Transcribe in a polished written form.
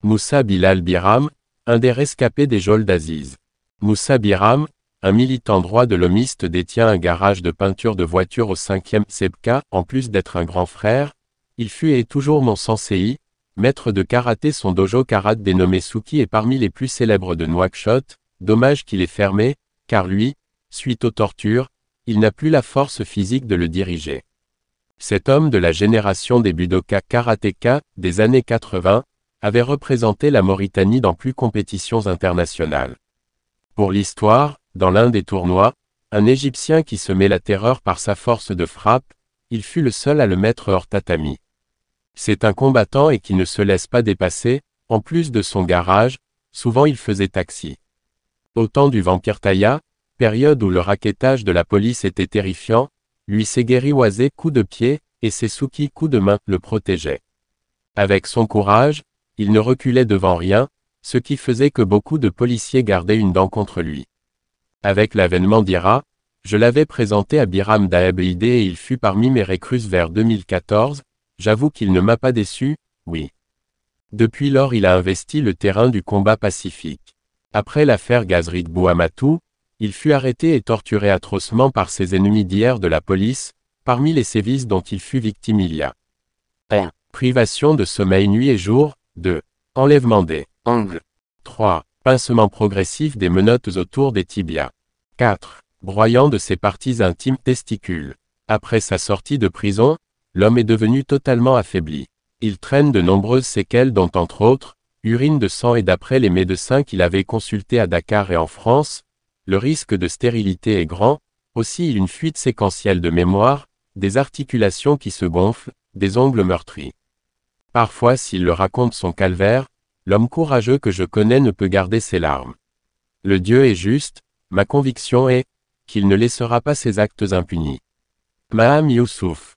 Moussa Bilal Biram, un des rescapés des geôles d'Aziz. Moussa Biram, un militant droit de l'homiste détient un garage de peinture de voitures au 5e Sebka. En plus d'être un grand frère, il fut et est toujours mon sensei, maître de karaté. Son dojo karaté dénommé Suki est parmi les plus célèbres de Nouakchott. Dommage qu'il ait fermé, car lui, suite aux tortures, il n'a plus la force physique de le diriger. Cet homme de la génération des Budoka karatéka des années 80, avait représenté la Mauritanie dans plus compétitions internationales. Pour l'histoire, dans l'un des tournois, un Égyptien qui semait la terreur par sa force de frappe, il fut le seul à le mettre hors tatami. C'est un combattant et qui ne se laisse pas dépasser. En plus de son garage, souvent il faisait taxi. Au temps du Vampire Taya, période où le rackettage de la police était terrifiant, lui ses guerriwazés coups de pied, et ses Suki coups de main le protégeaient. Avec son courage, il ne reculait devant rien, ce qui faisait que beaucoup de policiers gardaient une dent contre lui. Avec l'avènement d'Ira, je l'avais présenté à Biram Daebide et il fut parmi mes recrues vers 2014, j'avoue qu'il ne m'a pas déçu, oui. Depuis lors il a investi le terrain du combat pacifique. Après l'affaire Gazrit Bouamatou, il fut arrêté et torturé atrocement par ses ennemis d'hier de la police. Parmi les sévices dont il fut victime il y a 1. Privation de sommeil nuit et jour. 2. Enlèvement des ongles. 3. Pincement progressif des menottes autour des tibias. 4. Broyant de ses parties intimes testicules. Après sa sortie de prison, l'homme est devenu totalement affaibli. Il traîne de nombreuses séquelles dont entre autres, urine de sang et d'après les médecins qu'il avait consultés à Dakar et en France, le risque de stérilité est grand, aussi une fuite séquentielle de mémoire, des articulations qui se gonflent, des ongles meurtris. Parfois s'il le raconte son calvaire, l'homme courageux que je connais ne peut garder ses larmes. Le Dieu est juste, ma conviction est, qu'il ne laissera pas ses actes impunis. Maham Youssouf.